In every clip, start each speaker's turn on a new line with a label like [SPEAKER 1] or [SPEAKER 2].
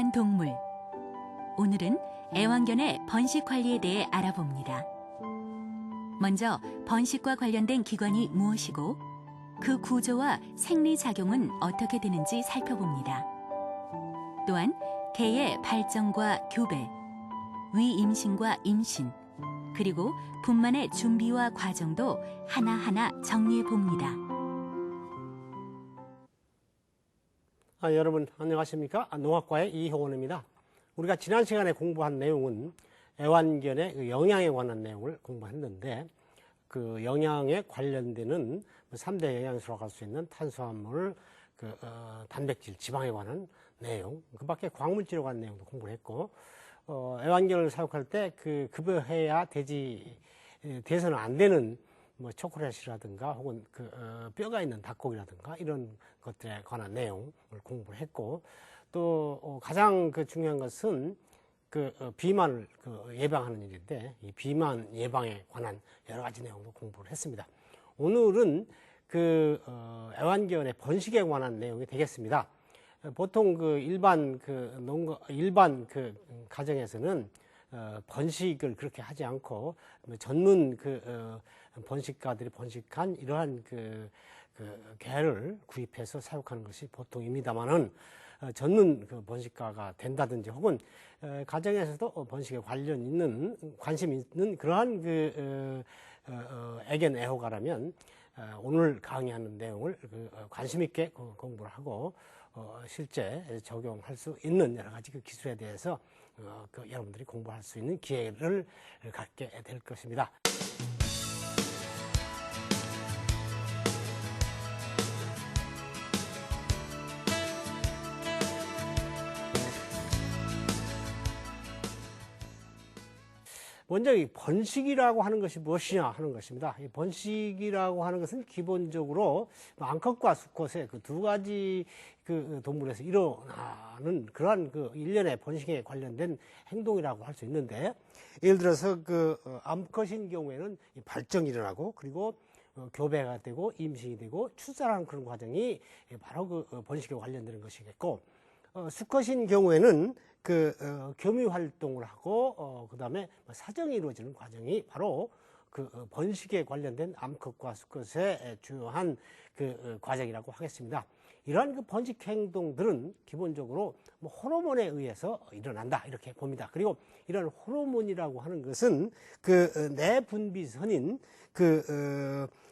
[SPEAKER 1] 애완동물. 오늘은 애완견의 번식 관리에 대해 알아봅니다. 먼저 번식과 관련된 기관이 무엇이고 그 구조와 생리작용은 어떻게 되는지 살펴봅니다. 또한 개의 발정과 교배, 위임신과 임신, 그리고 분만의 준비와 과정도 하나하나 정리해 봅니다.
[SPEAKER 2] 여러분 안녕하십니까? 농학과의 이효원입니다. 우리가 지난 시간에 공부한 내용은 애완견의 영양에 관한 내용을 공부했는데, 그 영양에 관련되는 3대 영양소라고 할 수 있는 탄수화물, 단백질, 지방에 관한 내용, 그 밖에 광물질에 관한 내용도 공부를 했고, 애완견을 사육할 때 급여해야 돼서는 안 되는 초콜릿이라든가 혹은 뼈가 있는 닭고기라든가 이런 것들에 관한 내용을 공부를 했고, 또 가장 중요한 것은 비만을 예방하는 일인데, 이 비만 예방에 관한 여러 가지 내용도 공부를 했습니다. 오늘은 애완견의 번식에 관한 내용이 되겠습니다. 보통 일반 가정에서는 번식을 그렇게 하지 않고 전문 번식가들이 번식한 이러한 개를 구입해서 사육하는 것이 보통입니다만은, 전문 번식가가 된다든지 혹은 가정에서도 번식에 관심 있는 그러한 애견 애호가라면 오늘 강의하는 내용을 관심 있게 공부를 하고 실제 적용할 수 있는 여러 가지 기술에 대해서 여러분들이 공부할 수 있는 기회를 갖게 될 것입니다. 먼저 이 번식이라고 하는 것이 무엇이냐 하는 것입니다. 이 번식이라고 하는 것은 기본적으로 암컷과 수컷의 두 가지 동물에서 일어나는 그러한 일련의 번식에 관련된 행동이라고 할 수 있는데, 예를 들어서 암컷인 경우에는 발정이 일어나고, 그리고 교배가 되고 임신이 되고 출산하는 그런 과정이 바로 번식에 관련되는 것이겠고, 수컷인 경우에는 교미 활동을 하고 그 다음에 사정이 이루어지는 과정이 바로 번식에 관련된 암컷과 수컷의 주요한 과정이라고 하겠습니다. 이러한 번식 행동들은 기본적으로 호르몬에 의해서 일어난다 이렇게 봅니다. 그리고 이런 호르몬이라고 하는 것은 내분비선인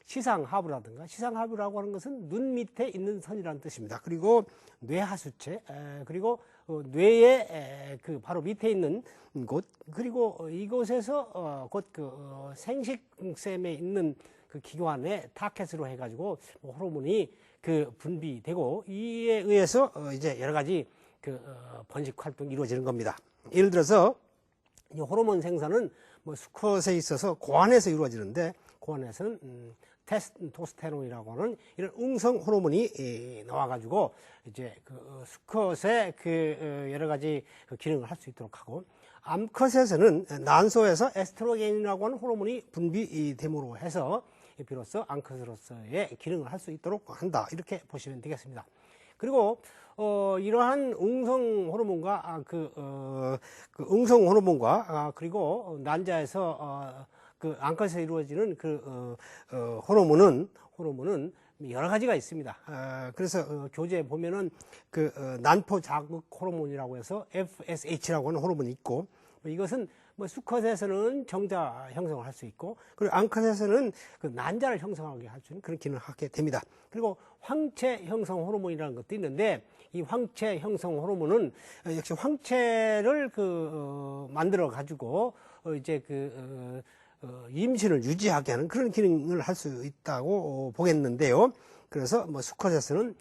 [SPEAKER 2] 시상하부라든가, 시상하부라고 하는 것은 눈 밑에 있는 선이라는 뜻입니다. 그리고 뇌하수체, 그리고 뇌의 바로 밑에 있는 곳, 그리고 이곳에서 곧 생식샘에 있는 기관에 타켓으로 해가지고 호르몬이 분비되고, 이에 의해서 이제 여러 가지 번식 활동이 이루어지는 겁니다. 예를 들어서 이 호르몬 생산은 수컷에 있어서 고안에서 이루어지는데, 고안에서는 테스토스테론이라고 하는 이런 응성 호르몬이 나와가지고 이제 수컷의 여러 가지 기능을 할 수 있도록 하고, 암컷에서는 난소에서 에스트로겐이라고 하는 호르몬이 분비됨으로 해서 비로소 암컷으로서의 기능을 할 수 있도록 한다 이렇게 보시면 되겠습니다. 그리고 이러한 응성 호르몬과 응성 호르몬과 그리고 난자에서 암컷에서 이루어지는 호르몬은 여러 가지가 있습니다. 그래서 교재에 보면은 난포 자극 호르몬이라고 해서 FSH라고 하는 호르몬이 있고, 이것은 수컷에서는 정자 형성을 할 수 있고, 그리고 암컷에서는 난자를 형성하게 할 수 있는 그런 기능을 하게 됩니다. 그리고 황체 형성 호르몬이라는 것도 있는데, 이 황체 형성 호르몬은 역시 황체를 만들어 가지고 이제 임신을 유지하게 하는 그런 기능을 할 수 있다고 보겠는데요. 그래서 수컷에서는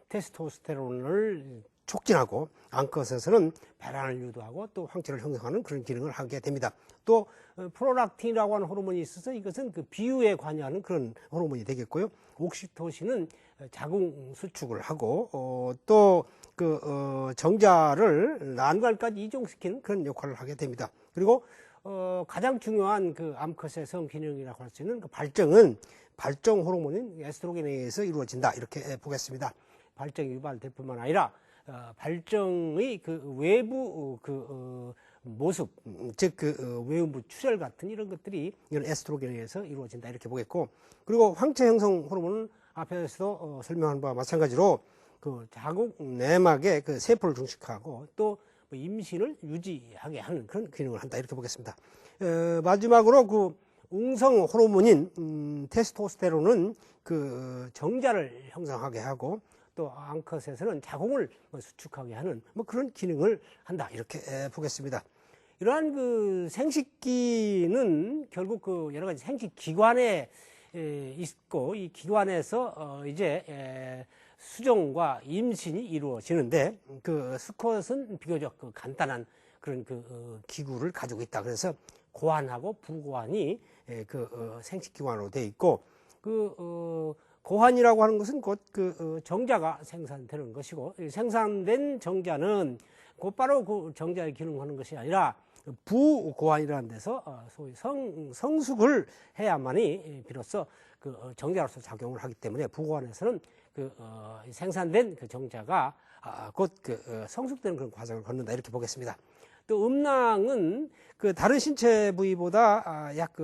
[SPEAKER 2] 테스토스테론을 촉진하고, 암컷에서는 배란을 유도하고 또 황체를 형성하는 그런 기능을 하게 됩니다. 또 프로락틴이라고 하는 호르몬이 있어서 이것은 비유에 관여하는 그런 호르몬이 되겠고요. 옥시토신은 자궁 수축을 하고 또 정자를 난관까지 이종시키는 그런 역할을 하게 됩니다. 그리고 가장 중요한 암컷의 성 기능이라고 할 수 있는 발정은 발정 호르몬인 에스트로겐에 의해서 이루어진다 이렇게 보겠습니다. 발정이 유발될 뿐만 아니라 발정의 그 외부 모습, 즉 외음부 출혈 같은 이런 것들이 이런 에스트로겐에 의해서 이루어진다 이렇게 보겠고, 그리고 황체 형성 호르몬은 앞에서도 설명한 바와 마찬가지로 그 자궁 내막의 그 세포를 증식하고 또 임신을 유지하게 하는 그런 기능을 한다 이렇게 보겠습니다. 마지막으로 그 웅성 호르몬인 테스토스테론은 그 정자를 형성하게 하고 또 암컷에서는 자궁을 수축하게 하는 그런 기능을 한다 이렇게 보겠습니다. 이러한 그 생식기는 결국 그 여러 가지 생식 기관에 있고 이 기관에서 이제 수정과 임신이 이루어지는데 그 수컷은 비교적 그 간단한 그런 그 기구를 가지고 있다. 그래서 고환하고 부고환이 그 생식기관으로 되어 있고 고환이라고 하는 것은 곧 그 정자가 생산되는 것이고 생산된 정자는 곧바로 그 정자에 기능하는 것이 아니라 부고환이라는 데서 소위 성숙을 해야만이 비로소 그 정자로서 작용을 하기 때문에 부고환에서는 그 생산된 그 정자가 곧 그 성숙되는 그런 과정을 걷는다 이렇게 보겠습니다. 또 음낭은 그 다른 신체 부위보다 약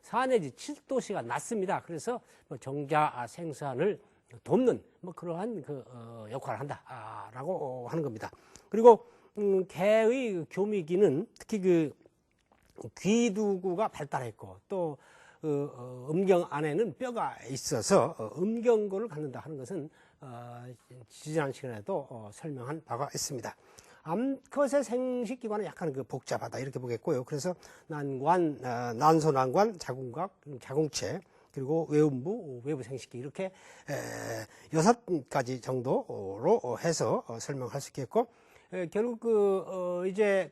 [SPEAKER 2] 4 내지 7도씨가 낮습니다. 그래서 정자 생산을 돕는 그러한 그 역할을 한다라고 하는 겁니다. 그리고 개의 교미기는 특히 그 귀두구가 발달했고 또 음경 안에는 뼈가 있어서 음경고를 갖는다 하는 것은 지난 시간에도 설명한 바가 있습니다. 암컷의 생식기관은 약간 그 복잡하다 이렇게 보겠고요. 그래서 난관, 난소난관, 자궁각, 자궁체, 그리고 외음부, 외부 생식기 이렇게 6가지 정도로 해서 설명할 수 있겠고, 결국 이제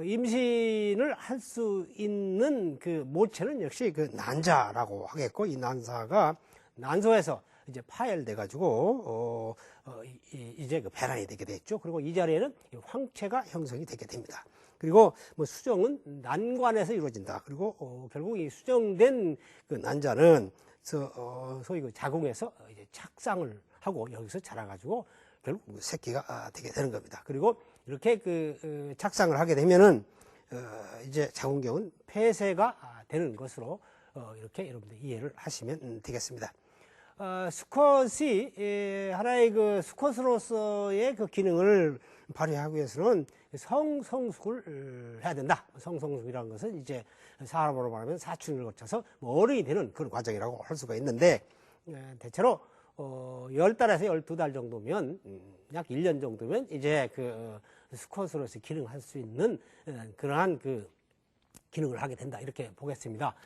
[SPEAKER 2] 임신을 할 수 있는 그 모체는 역시 그 난자라고 하겠고, 이 난자가 난소에서 이제 파열돼 가지고 이제 그 배란이 되게 됐죠. 그리고 이 자리에는 황체가 형성이 되게 됩니다. 그리고 수정은 난관에서 이루어진다. 그리고 결국 이 수정된 그 난자는 소위 그 자궁에서 이제 착상을 하고 여기서 자라가지고 결국 새끼가 되게 되는 겁니다. 그리고 이렇게 그 착상을 하게 되면은 이제 자궁경은 폐쇄가 되는 것으로 이렇게 여러분들 이해를 하시면 되겠습니다. 수컷이 하나의 그 수컷으로서의 그 기능을 발휘하기 위해서는 성숙을 해야 된다. 성성숙이라는 것은 이제 사람으로 말하면 사춘기를 거쳐서 어른이 되는 그런 과정이라고 할 수가 있는데, 대체로 10달에서 12달 정도면 약 1년 정도면 이제 그 수컷으로서 기능할 수 있는 그러한 그 기능을 하게 된다 이렇게 보겠습니다.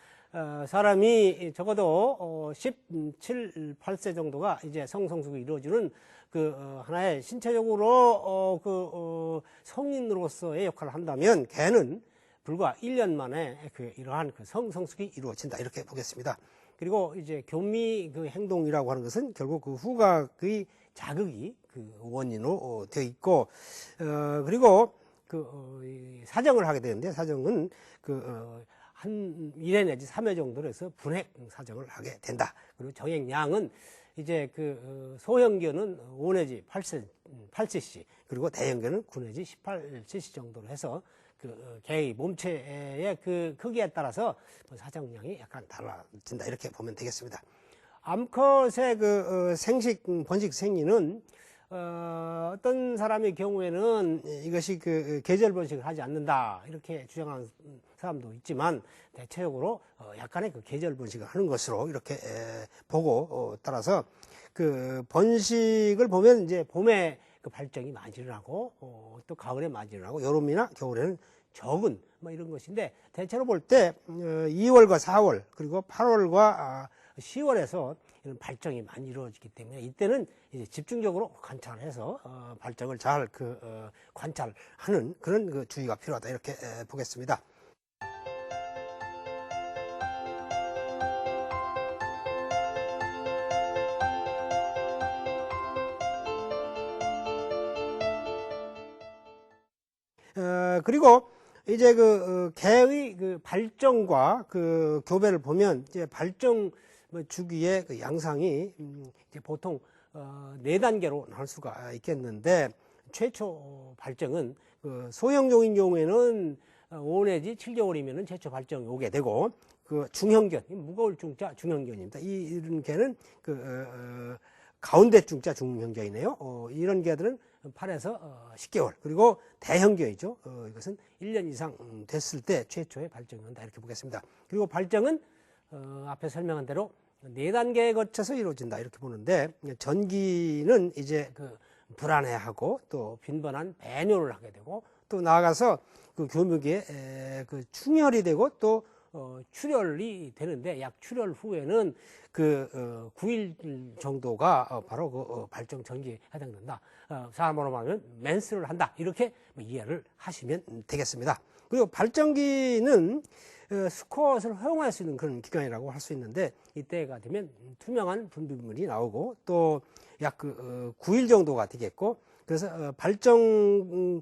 [SPEAKER 2] 사람이 적어도 17, 8세 정도가 이제 성성숙이 이루어지는 그 하나의 신체적으로 성인으로서의 역할을 한다면 개는 불과 1년 만에 이러한 성성숙이 이루어진다 이렇게 보겠습니다. 그리고 이제 교미 그 행동이라고 하는 것은 결국 그 후각의 자극이 그 원인으로 되어 있고, 그리고 사정을 하게 되는데, 사정은 한 1회 내지 3회 정도로 해서 분핵 사정을 하게 된다. 그리고 정액량은 이제 소형견은 5 내지 8cc, 그리고 대형견은 9 내지 18cc 정도로 해서 개의 몸체의 그 크기에 따라서 사정량이 약간 달라진다 이렇게 보면 되겠습니다. 암컷의 생식 번식 생리는 어떤 사람의 경우에는 이것이 계절 번식을 하지 않는다 이렇게 주장하는 사람도 있지만, 대체적으로 약간의 계절 번식을 하는 것으로 이렇게 보고, 따라서 번식을 보면 이제 봄에 발정이 많이 일어나고 또 가을에 많이 일어나고 여름이나 겨울에는 적은 이런 것인데, 대체로 볼 때 2월과 4월 그리고 8월과 10월에서 이런 발정이 많이 이루어지기 때문에 이때는 이제 집중적으로 관찰해서 발정을 잘 관찰하는 그런 주의가 필요하다 이렇게 보겠습니다. 그리고 이제 개의 발정과 교배를 보면 이제 발정 주기의 양상이 이제 보통 4단계로 나눌 수가 있겠는데, 최초 발정은 그 소형종인 경우에는 5 내지 7개월이면 최초 발정이 오게 되고, 그 중형견, 무거울 중자 중형견입니다. 이런 개는 가운데 중자 중형견이네요. 이런 개들은 8에서 10개월. 그리고 대형견이죠. 이것은 1년 이상 됐을 때 최초의 발정이 온다. 이렇게 보겠습니다. 그리고 발정은 앞에 설명한 대로 4단계에 거쳐서 이루어진다. 이렇게 보는데, 전기는 이제 그 불안해하고 또 빈번한 배뇨를 하게 되고, 또 나아가서 그 교묘기에 그 충혈이 되고 또 출혈이 되는데, 약 출혈 후에는 그 9일 정도가 바로 그 발정 전기에 해당된다. 사람으로 말하면 맨스를 한다. 이렇게 이해를 하시면 되겠습니다. 그리고 발정기는 수컷을 허용할 수 있는 그런 기간이라고 할 수 있는데, 이때가 되면 투명한 분비물이 나오고 또 약 9일 정도가 되겠고, 그래서 발정을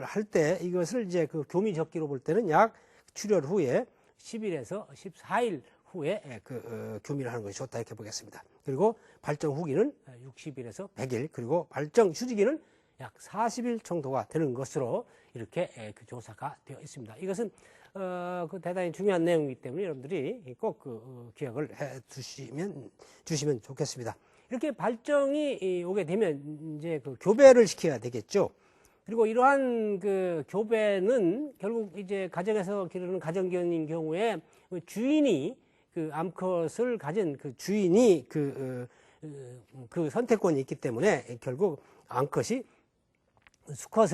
[SPEAKER 2] 할 때 이것을 이제 그 교미 적기로 볼 때는 약 출혈 후에 10일에서 14일 후에 교미를 하는 것이 좋다. 이렇게 보겠습니다. 그리고 발정 후기는 60일에서 100일, 그리고 발정 휴지기는 약 40일 정도가 되는 것으로 이렇게 그 조사가 되어 있습니다. 이것은 그 대단히 중요한 내용이기 때문에 여러분들이 꼭 기억을 해 주시면 좋겠습니다. 이렇게 발정이 오게 되면 이제 그 교배를 시켜야 되겠죠. 그리고 이러한 그 교배는 결국 이제 가정에서 기르는 가정견인 경우에 주인이 그 암컷을 가진 그 주인이 그 선택권이 있기 때문에 결국 암컷이 수컷을